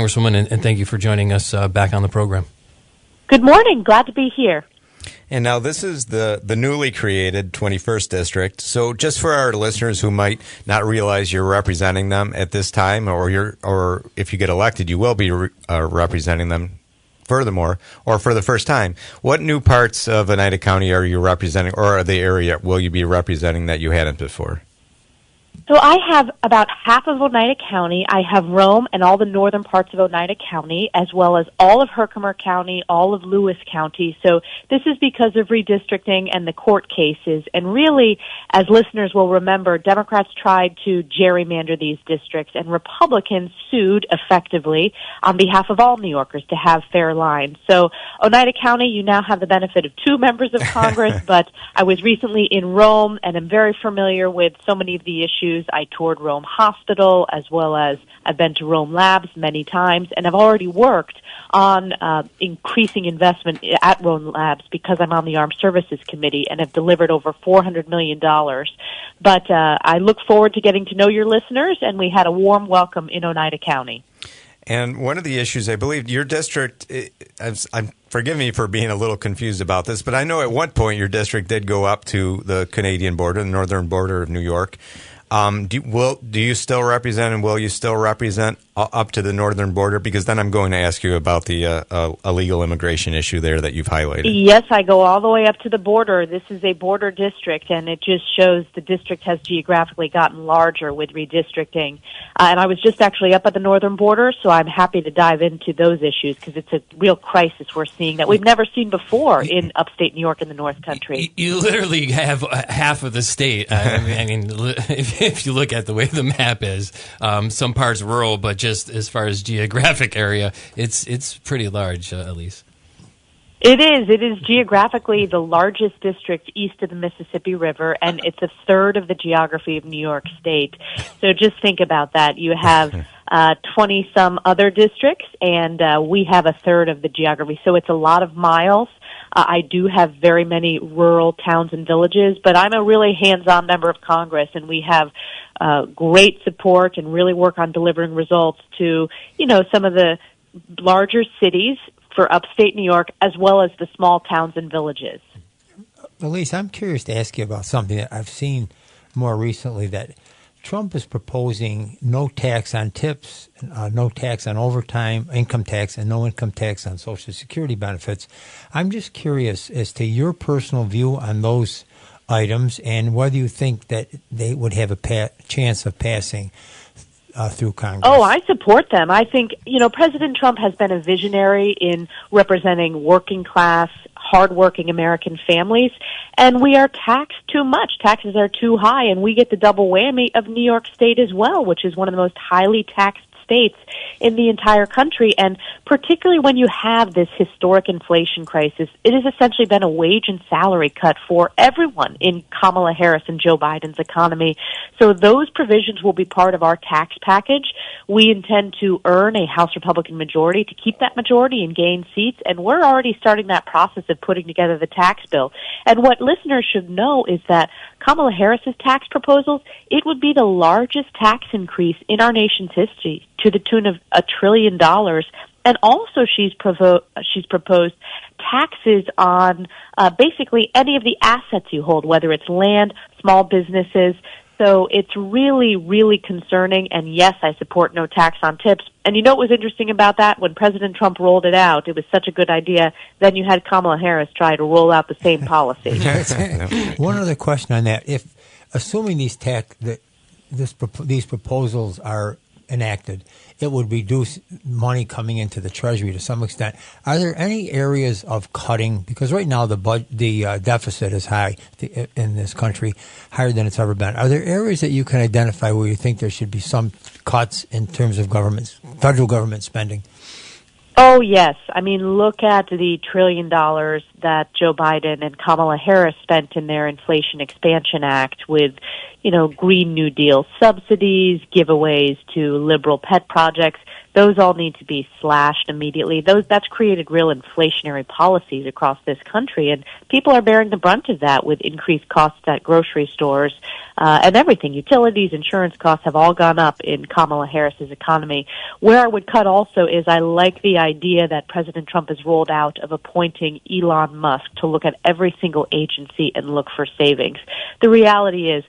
Congresswoman, and thank you for joining us back on the program. Good morning. Glad to be here. And now this is the newly created 21st District. So just for our listeners who might not realize you're representing them at this time, or if you get elected, you will be representing them furthermore, or for the first time, what new parts of Oneida County are you representing, or the area will you be representing that you hadn't before? So I have about half of Oneida County. I have Rome and all the northern parts of Oneida County, as well as all of Herkimer County, all of Lewis County. So this is because of redistricting and the court cases. And really, as listeners will remember, Democrats tried to gerrymander these districts, and Republicans sued effectively on behalf of all New Yorkers to have fair lines. So Oneida County, you now have the benefit of 2 members of Congress, but I was recently in Rome, and I'm very familiar with so many of the issues. I toured Rome Hospital, as well as I've been to Rome Labs many times, and I've already worked on increasing investment at Rome Labs because I'm on the Armed Services Committee and have delivered over $400 million. But I look forward to getting to know your listeners, and we had a warm welcome in Oneida County. And one of the issues, I believe, your district, forgive me for being a little confused about this, but I know at one point your district did go up to the Canadian border, the northern border of New York. Do you still represent, and will you still represent up to the northern border? Because then I'm going to ask you about the illegal immigration issue there that you've highlighted. Yes, I go all the way up to the border. This is a border district, and it just shows the district has geographically gotten larger with redistricting. And I was just actually up at the northern border, so I'm happy to dive into those issues because it's a real crisis we're seeing that we've never seen before in upstate New York and the North Country. You literally have half of the state. I mean, if you look at the way the map is, some parts rural, but just as far as geographic area, it's pretty large, Elise. It is. It is geographically the largest district east of the Mississippi River, and it's a third of the geography of New York State. So just think about that. You have 20-some other districts, and we have a third of the geography. So it's a lot of miles. I do have very many rural towns and villages, but I'm a really hands-on member of Congress, and we have great support and really work on delivering results to, some of the larger cities for upstate New York, as well as the small towns and villages. Elise, I'm curious to ask you about something that I've seen more recently, that Trump is proposing no tax on tips, no tax on overtime, income tax, and no income tax on Social Security benefits. I'm just curious as to your personal view on those items and whether you think that they would have a chance of passing through Congress. Oh, I support them. I think, President Trump has been a visionary in representing working class, hardworking American families, and we are taxed too much. Taxes are too high, and we get the double whammy of New York State as well, which is one of the most highly taxed states in the entire country. And particularly when you have this historic inflation crisis, it has essentially been a wage and salary cut for everyone in Kamala Harris and Joe Biden's economy. So those provisions will be part of our tax package. We intend to earn a House Republican majority to keep that majority and gain seats, and we're already starting that process of putting together the tax bill. And what listeners should know is that Kamala Harris's tax proposals, it would be the largest tax increase in our nation's history, to the tune of $1 trillion. And also she's proposed taxes on basically any of the assets you hold, whether it's land, small businesses. So it's really, really concerning. And yes, I support no tax on tips. And what was interesting about that? When President Trump rolled it out, it was such a good idea. Then you had Kamala Harris try to roll out the same policy. One other question on that. If, assuming these proposals are enacted, it would reduce money coming into the Treasury to some extent. Are there any areas of cutting? Because right now the deficit is high in this country, higher than it's ever been. Are there areas that you can identify where you think there should be some cuts in terms of federal government spending? Oh, yes. I mean, look at the $1 trillion that Joe Biden and Kamala Harris spent in their Inflation Expansion Act with, Green New Deal subsidies, giveaways to liberal pet projects. those all need to be slashed immediately. That's created real inflationary policies across this country, and people are bearing the brunt of that with increased costs at grocery stores and everything. Utilities, insurance costs have all gone up in Kamala Harris's economy. Where I would cut also is I like the idea that President Trump has rolled out of appointing Elon Musk to look at every single agency and look for savings. The reality is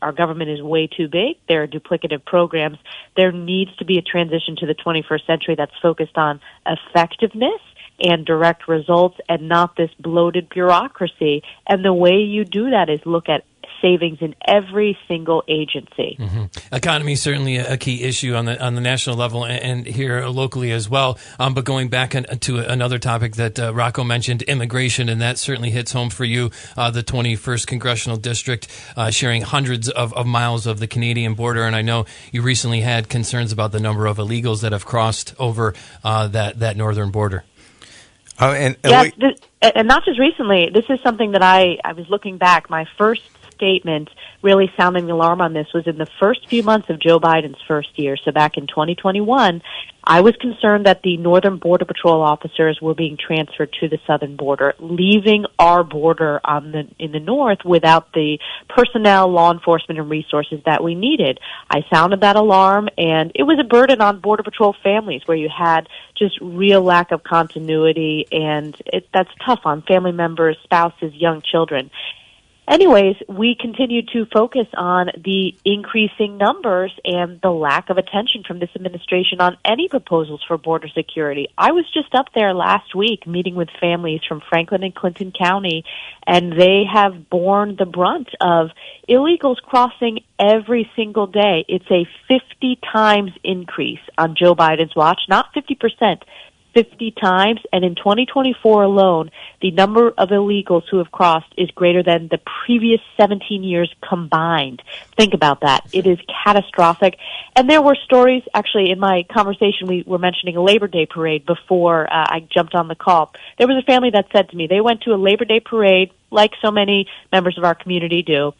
our government is way too big. There are duplicative programs. There needs to be a transition to the 21st century that's focused on effectiveness and direct results and not this bloated bureaucracy. And the way you do that is look at savings in every single agency. Mm-hmm. Economy is certainly a key issue on the national level and here locally as well. But going back to another topic that Rocco mentioned, immigration, and that certainly hits home for you, the 21st Congressional District, sharing hundreds of miles of the Canadian border. And I know you recently had concerns about the number of illegals that have crossed over that northern border. And not just recently. This is something that I was looking back. My first statement really sounding the alarm on this was in the first few months of Joe Biden's first year. So back in 2021, I was concerned that the Northern Border Patrol officers were being transferred to the southern border, leaving our border in the north without the personnel, law enforcement, and resources that we needed. I sounded that alarm, and it was a burden on Border Patrol families where you had just real lack of continuity, and that's tough on family members, spouses, young children. Anyways, we continue to focus on the increasing numbers and the lack of attention from this administration on any proposals for border security. I was just up there last week meeting with families from Franklin and Clinton County, and they have borne the brunt of illegals crossing every single day. It's a 50 times increase on Joe Biden's watch, not 50%. 50 times, and in 2024 alone, the number of illegals who have crossed is greater than the previous 17 years combined. Think about that. It is catastrophic. And there were stories, actually, in my conversation, we were mentioning a Labor Day parade before I jumped on the call. There was a family that said to me, they went to a Labor Day parade, like so many members of our community do,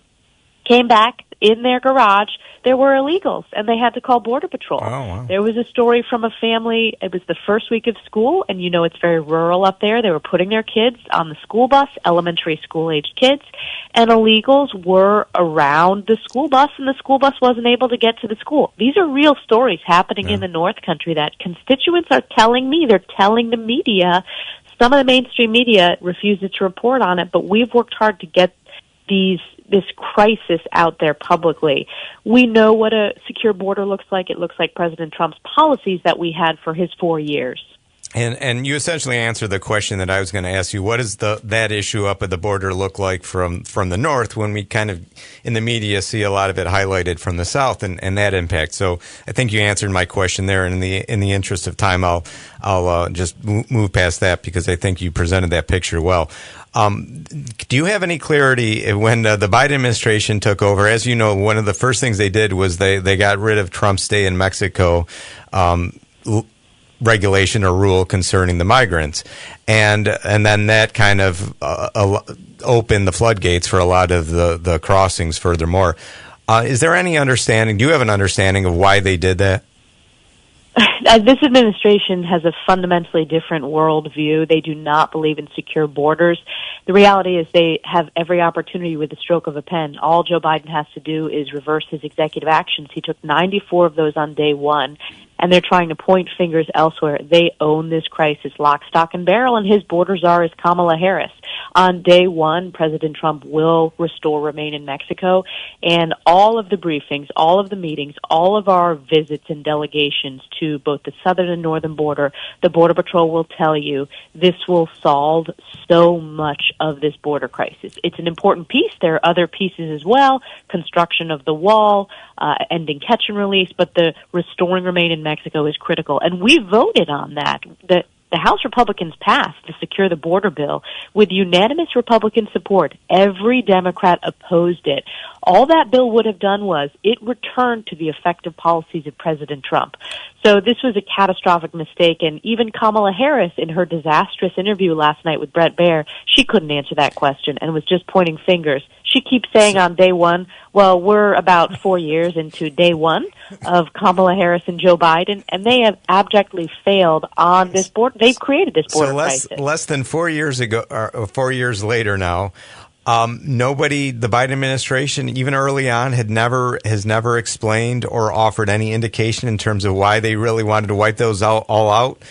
came back in their garage, there were illegals, and they had to call Border Patrol. Oh, wow. There was a story from a family, it was the first week of school, and you know it's very rural up there. They were putting their kids on the school bus, elementary school-aged kids, and illegals were around the school bus, and the school bus wasn't able to get to the school. These are real stories happening in the North Country that constituents are telling me. They're telling the media. Some of the mainstream media refuses to report on it, but we've worked hard to get this crisis out there publicly. We know what a secure border looks like. It looks like President Trump's policies that we had for his 4 years. And you essentially answered the question that I was going to ask you. What does that issue up at the border look like from the north when we kind of in the media see a lot of it highlighted from the south and that impact? So I think you answered my question there. And in the interest of time, I'll just move past that because I think you presented that picture well. Do you have any clarity when the Biden administration took over? As you know, one of the first things they did was they got rid of Trump's stay in Mexico regulation or rule concerning the migrants, and then that kind of opened the floodgates for a lot of the crossings. Furthermore, is there any understanding? Do you have an understanding of why they did that? This administration has a fundamentally different worldview. They do not believe in secure borders. The reality is they have every opportunity with the stroke of a pen. All Joe Biden has to do is reverse his executive actions. He took 94 of those on day one, and they're trying to point fingers elsewhere. They own this crisis lock, stock, and barrel, and his border czar is Kamala Harris. On day one, President Trump will restore Remain in Mexico, and all of the briefings, all of the meetings, all of our visits and delegations to both the southern and northern border, the Border Patrol will tell you this will solve so much of this border crisis. It's an important piece. There are other pieces as well, construction of the wall, ending catch and release, but the restoring Remain in Mexico is critical. And we voted on that. The House Republicans passed the Secure the Border bill with unanimous Republican support. Every Democrat opposed it. All that bill would have done was it returned to the effective policies of President Trump. So this was a catastrophic mistake, and even Kamala Harris, in her disastrous interview last night with Bret Baier, she couldn't answer that question and was just pointing fingers. She keeps saying on day one, well, we're about 4 years into day one of Kamala Harris and Joe Biden, and they have abjectly failed on this border. They've created this border crisis. Less than 4 years ago, or 4 years later now, nobody, the Biden administration, even early on, has never explained or offered any indication in terms of why they really wanted to wipe those all out.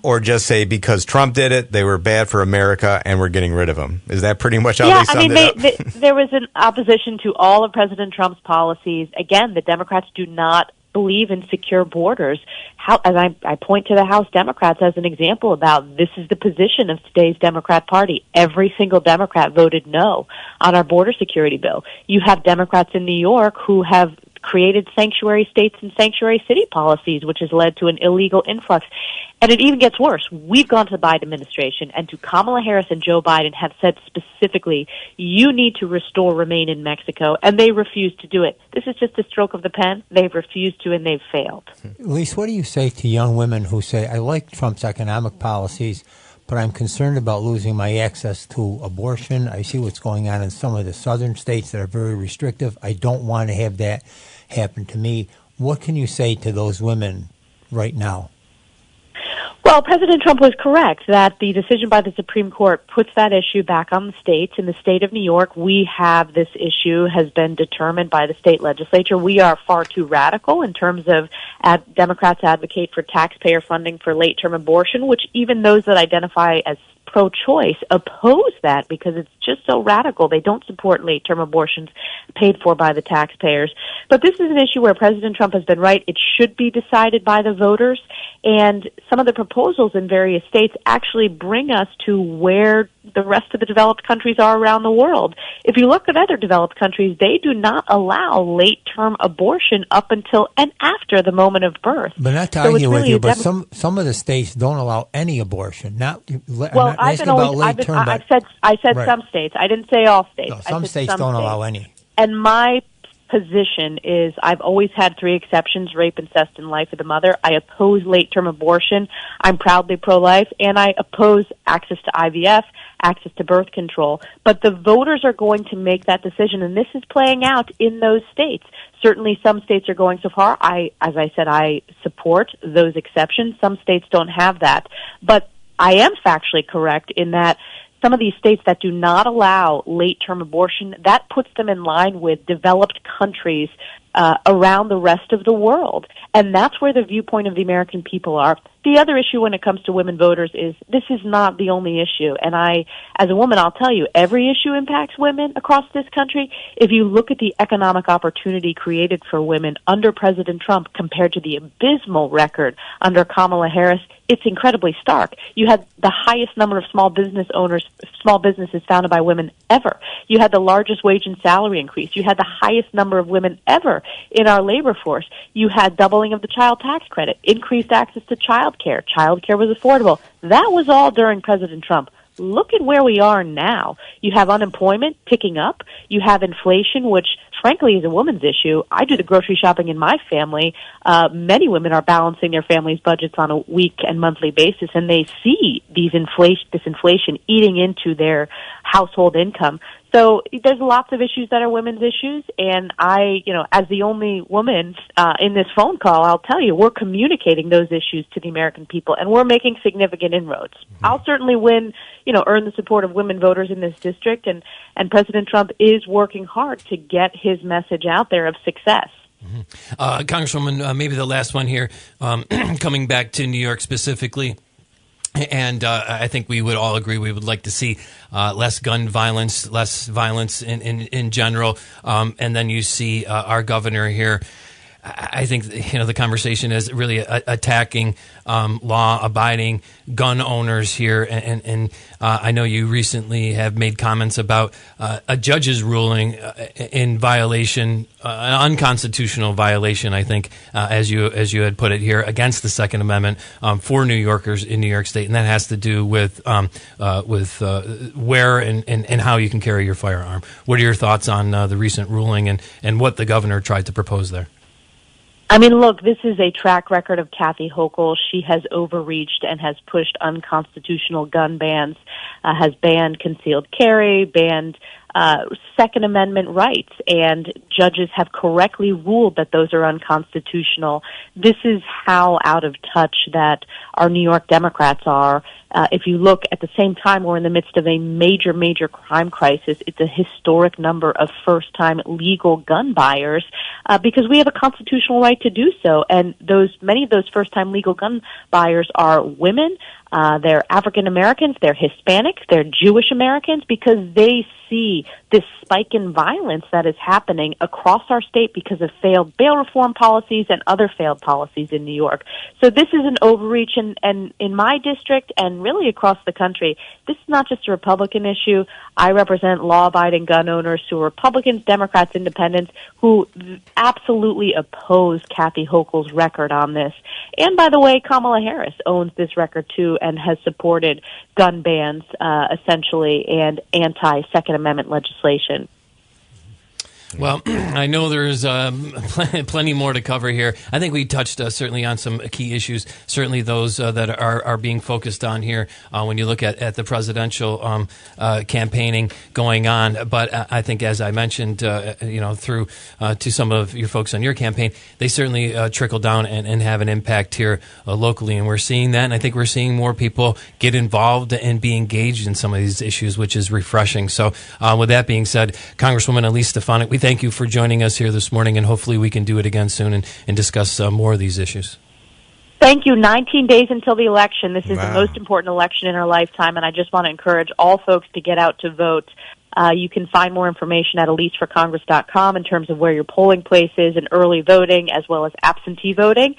Or just say because Trump did it, they were bad for America, and we're getting rid of them. Is that pretty much how they summed it up? There was an opposition to all of President Trump's policies. Again, the Democrats do not believe in secure borders. As I point to the House Democrats as an example about this is the position of today's Democrat Party. Every single Democrat voted no on our border security bill. You have Democrats in New York who have created sanctuary states and sanctuary city policies, which has led to an illegal influx. And it even gets worse. We've gone to the Biden administration and to Kamala Harris and Joe Biden have said specifically, you need to restore Remain in Mexico, and they refuse to do it. This is just a stroke of the pen. They've refused to, and they've failed. Elise, what do you say to young women who say, I like Trump's economic policies, but I'm concerned about losing my access to abortion. I see what's going on in some of the southern states that are very restrictive. I don't want to have that happen to me. What can you say to those women right now? Well, President Trump was correct that the decision by the Supreme Court puts that issue back on the states. In the state of New York, we have this issue has been determined by the state legislature. We are far too radical in terms of Democrats advocate for taxpayer funding for late-term abortion, which even those that identify as pro-choice oppose that because it's just so radical. They don't support late-term abortions paid for by the taxpayers. But this is an issue where President Trump has been right. It should be decided by the voters. And some of the proposals in various states actually bring us to where the rest of the developed countries are around the world. If you look at other developed countries, they do not allow late-term abortion up until and after the moment of birth. But not to argue with you, but some of the states don't allow any abortion. I said right. Some states. I didn't say all states. No, some states don't allow any. And my position is I've always had 3 exceptions: rape, incest, and life of the mother. I oppose late-term abortion. I'm proudly pro-life, and I oppose access to IVF, access to birth control. But the voters are going to make that decision, and this is playing out in those states. Certainly some states are going so far. As I said, I support those exceptions. Some states don't have that. But I am factually correct in that some of these states that do not allow late-term abortion, that puts them in line with developed countries around the rest of the world. And that's where the viewpoint of the American people are. The other issue when it comes to women voters is this is not the only issue. And as a woman, I'll tell you, every issue impacts women across this country. If you look at the economic opportunity created for women under President Trump compared to the abysmal record under Kamala Harris, it's incredibly stark. You had the highest number of small businesses founded by women ever. You had the largest wage and salary increase. You had the highest number of women ever in our labor force. You had doubling of the child tax credit, increased access to child care. Child care was affordable. That was all during President Trump. Look at where we are now. You have unemployment picking up. You have inflation, which frankly is a woman's issue. I do the grocery shopping in my family. Many women are balancing their families' budgets on a week and monthly basis, and they see this inflation eating into their household income. So there's lots of issues that are women's issues, and as the only woman in this phone call, I'll tell you, we're communicating those issues to the American people, and we're making significant inroads. Mm-hmm. I'll certainly earn the support of women voters in this district, and President Trump is working hard to get his message out there of success. Mm-hmm. Congresswoman, maybe the last one here, coming back to New York specifically. And I think we would all agree we would like to see less gun violence, less violence in general. And then you see our governor here. I think the conversation is really attacking law-abiding gun owners here, and I know you recently have made comments about a judge's ruling in violation, an unconstitutional violation. I think, as you had put it here, against the Second Amendment for New Yorkers in New York State, and that has to do with where and how you can carry your firearm. What are your thoughts on the recent ruling and what the governor tried to propose there? I mean, look, this is a track record of Kathy Hochul. She has overreached and has pushed unconstitutional gun bans, has banned concealed carry, banned Second Amendment rights, and judges have correctly ruled that those are unconstitutional. This is how out of touch that our New York Democrats are. If you look at the same time, we're in the midst of a major, major crime crisis. It's a historic number of first-time legal gun buyers because we have a constitutional right to do so. And many of those first-time legal gun buyers are women. They're African Americans, they're Hispanics, they're Jewish Americans, because they see this spike in violence that is happening across our state because of failed bail reform policies and other failed policies in New York. So this is an overreach, and in my district and really across the country, this is not just a Republican issue. I represent law-abiding gun owners who are Republicans, Democrats, Independents, who absolutely oppose Kathy Hochul's record on this. And by the way, Kamala Harris owns this record too and has supported gun bans, essentially, and anti-Second Amendment legislation. Well, I know there's plenty more to cover here. I think we touched certainly on some key issues, certainly those that are being focused on here when you look at the presidential campaigning going on. But I think, as I mentioned, through to some of your folks on your campaign, they certainly trickle down and have an impact here locally. And we're seeing that. And I think we're seeing more people get involved and be engaged in some of these issues, which is refreshing. So with that being said, Congresswoman Elise Stefanik, we thank you for joining us here this morning, and hopefully we can do it again soon and discuss more of these issues. Thank you. 19 days until the election. This is the most important election in our lifetime, and I just want to encourage all folks to get out to vote. You can find more information at EliseForCongress.com in terms of where your polling place is and early voting as well as absentee voting.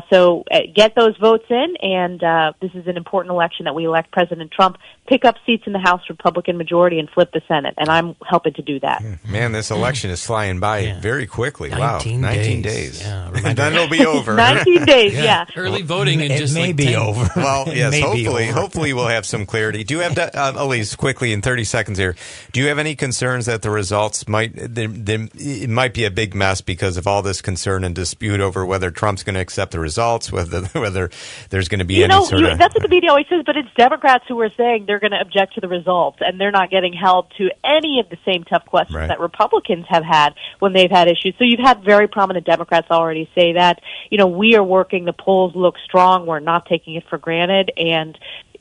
So get those votes in, and this is an important election that we elect President Trump, pick up seats in the House Republican majority, and flip the Senate, and I'm helping to do that. Man, this election is flying by very quickly. 19 wow, 19 days. Yeah, and then it'll be over. 19 days, yeah. Early voting and just may like be 10. over. Well, yes, Over. hopefully we'll have some clarity. Do you have, Elise, quickly in 30 seconds here, do you have any concerns that the results it might be a big mess because of all this concern and dispute over whether Trump's going to accept the results, whether there's going to be any sort of... That's what the media always says, but it's Democrats who are saying they're going to object to the results, and they're not getting held to any of the same tough questions that Republicans have had when they've had issues. So you've had very prominent Democrats already say that. We are working, the polls look strong, we're not taking it for granted, and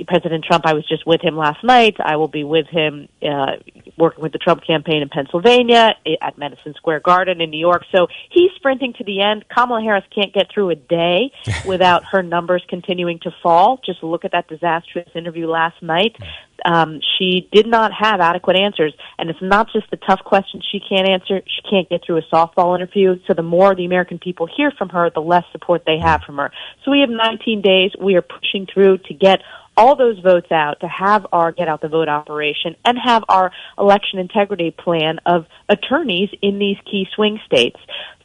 President Trump, I was just with him last night. I will be with him working with the Trump campaign in Pennsylvania, at Madison Square Garden in New York. So he's sprinting to the end. Kamala Harris can't get through a day without her numbers continuing to fall. Just look at that disastrous interview last night. She did not have adequate answers, and it's not just the tough questions she can't answer. She can't get through a softball interview, so the more the American people hear from her, the less support they have from her. So we have 19 days. We are pushing through to get all those votes out, to have our Get Out the Vote operation, and have our election integrity plan of attorneys in these key swing states.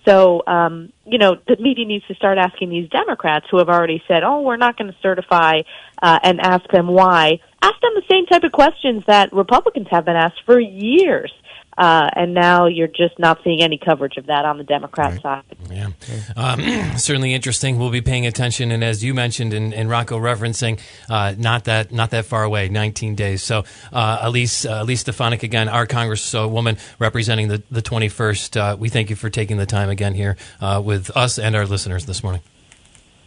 So, the media needs to start asking these Democrats who have already said, we're not going to certify, and ask them why. Ask them the same type of questions that Republicans have been asked for years. And now you're just not seeing any coverage of that on the Democrat side. Yeah, certainly interesting. We'll be paying attention, and as you mentioned, and Rocco referencing, not that far away, 19 days. So, Elise Stefanik, again, our Congresswoman representing the 21st. We thank you for taking the time again here with us and our listeners this morning.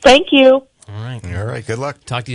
Thank you. All right. Good luck. Talk to you.